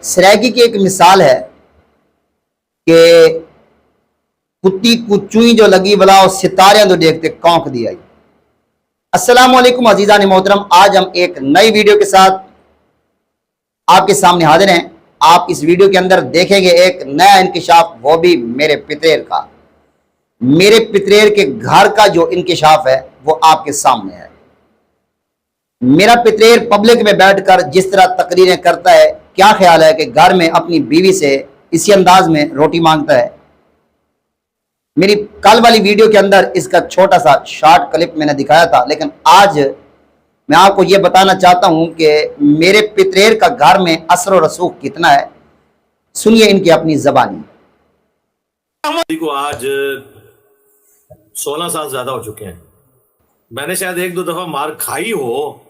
सराइकी की एक मिसाल है कि कुत्ती को चुई जो लगी बला और सितारे तो देखते कौंक दिया। अस्सलामुअलैकुम अजीज़ान मोहतरम, आज हम एक नई वीडियो के साथ आपके सामने हाजिर हैं। आप इस वीडियो के अंदर देखेंगे एक नया इंकिशाफ, वो भी मेरे पितरेर का। मेरे पितरेर के घर का जो इंकिशाफ है वो आपके सामने है। मेरा पितरेर पब्लिक में बैठकर जिस तरह तकरीरें करता है, क्या ख्याल है कि घर में अपनी बीवी से इसी अंदाज में रोटी मांगता है। मेरी कल वाली वीडियो के अंदर इसका छोटा सा शॉर्ट क्लिप मैंने दिखाया था, लेकिन आज मैं आपको ये बताना चाहता हूं कि मेरे पितरेर का घर में असर और रसूख कितना है। सुनिए इनकी अपनी ज़बानी। को आज 16 साल ज्यादा हो चुके हैं। मैंने शायद एक दो दफा मार खाई हो,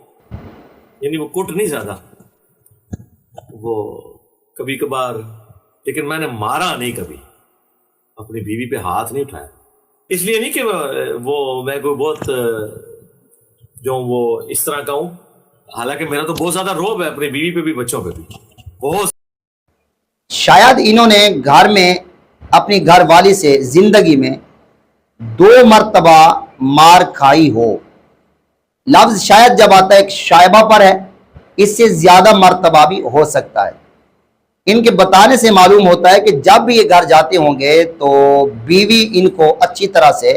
यानी वो कुट नहीं ज्यादा, वो कभी कभार, लेकिन मैंने मारा नहीं कभी, अपनी बीवी पे हाथ नहीं उठाया। इसलिए नहीं कि वो मैं कोई बहुत जो वो इस तरह का हूं, हालांकि मेरा तो बहुत ज्यादा रोब है अपनी बीवी पे भी बच्चों पे भी बहुत। शायद इन्होंने घर में अपनी घर वाली से जिंदगी में 2 मरतबा मार खाई हो। लफ्ज शायद जब आता है एक शायबा पर है, इससे ज्यादा मरतबा भी हो सकता है। इनके बताने से मालूम होता है कि जब भी ये घर जाते होंगे तो बीवी इनको अच्छी तरह से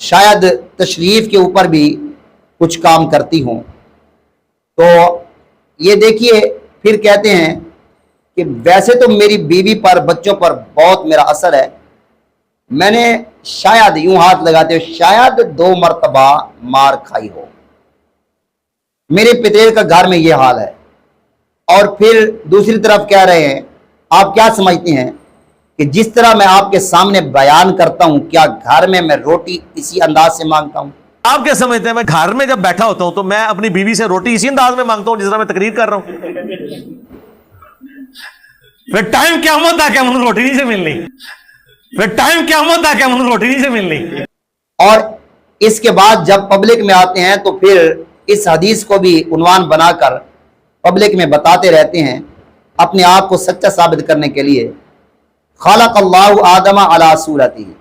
शायद तशरीफ के ऊपर भी कुछ काम करती हों। तो ये देखिए, फिर कहते हैं कि वैसे तो मेरी बीवी पर बच्चों पर बहुत मेरा असर है, मैंने शायद यूं हाथ लगाते हुए शायद 2 मरतबा मार खाई हो। मेरे पितरेर का घर में ये हाल है। और फिर दूसरी तरफ कह रहे हैं, आप क्या समझते हैं कि जिस तरह मैं आपके सामने बयान करता हूं, क्या घर में मैं रोटी इसी अंदाज से मांगता हूं? आप क्या समझते हैं मैं घर में जब बैठा होता हूं तो मैं अपनी बीवी से रोटी इसी अंदाज में मांगता हूं जिस तरह मैं तकरीर कर रहा हूं? फिर टाइम क्या होता है, मुझे रोटी नहीं से मिलनी, फिर टाइम क्या होता है, मुझे रोटी नहीं से मिलनी। और इसके बाद जब पब्लिक में आते हैं तो फिर इस हदीस को भी उन्वान बनाकर पब्लिक में बताते रहते हैं अपने आप को सच्चा साबित करने के लिए। खलक़ल्लाहु आदम अला सूरतिही,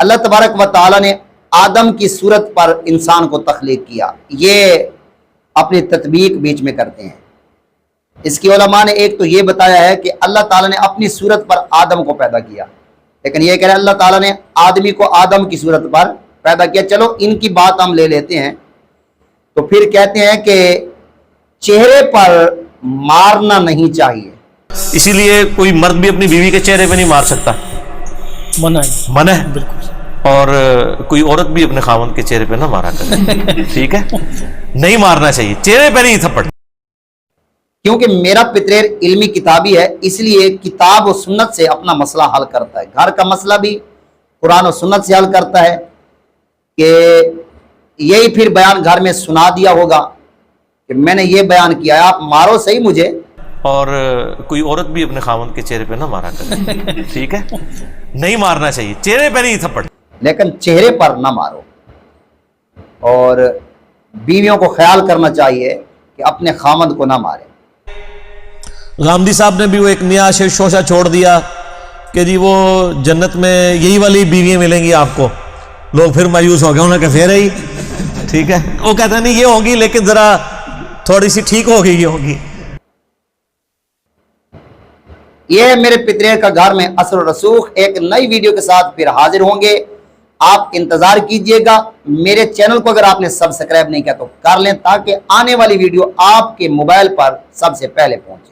अल्लाह तबारक व तआला ने आदम की सूरत पर इंसान को तख्लीक किया। ये अपनी तत्बीक बीच में करते हैं। इसकी उलमा ने एक तो ये बताया है कि अल्लाह ताला ने अपनी सूरत पर आदम को पैदा किया, लेकिन ये कह रहे हैं अल्लाह ताला ने आदमी को आदम की सूरत पर पैदा किया। चलो इनकी बात हम ले लेते हैं। तो फिर कहते हैं कि चेहरे पर मारना नहीं चाहिए, इसीलिए कोई मर्द भी अपनी बीवी के चेहरे पे नहीं मार सकता, मना है बिल्कुल। और कोई औरत भी अपने खावंद के चेहरे पे ना मारा करे, ठीक है, नहीं मारना चाहिए, चेहरे पे नहीं थप्पड़। क्योंकि मेरा पितरेर इल्मी किताबी है, इसलिए किताब और सुन्नत से अपना मसला हल करता है। घर का मसला भी कुरान और सुन्नत से हल करता है कि यही फिर बयान घर में सुना दिया होगा कि मैंने ये बयान किया है, आप मारो सही मुझे। और कोई औरत भी अपने खावंद के चेहरे पे ना मारा करे, ठीक है, नहीं मारना चाहिए, चेहरे पे नहीं थप्पड़, लेकिन चेहरे पर ना मारो। और बीवियों को ख्याल करना चाहिए कि अपने खामद को ना मारे। गांधी साहब ने भी वो एक नया शोशा छोड़ दिया कि जी वो जन्नत में यही वाली बीवियां मिलेंगी आपको। लोग फिर मायूस हो गए, उन्होंने कहा फिर ही ठीक है, वो कहते नहीं ये होंगी लेकिन जरा थोड़ी सी ठीक हो गई, ये होगी। ये मेरे पितरेर का घर में असर और रसूख। एक नई वीडियो के साथ फिर हाजिर होंगे, आप इंतजार कीजिएगा। मेरे चैनल को अगर आपने सब्सक्राइब नहीं किया तो कर लें, ताकि आने वाली वीडियो आपके मोबाइल पर सबसे पहले पहुंचे।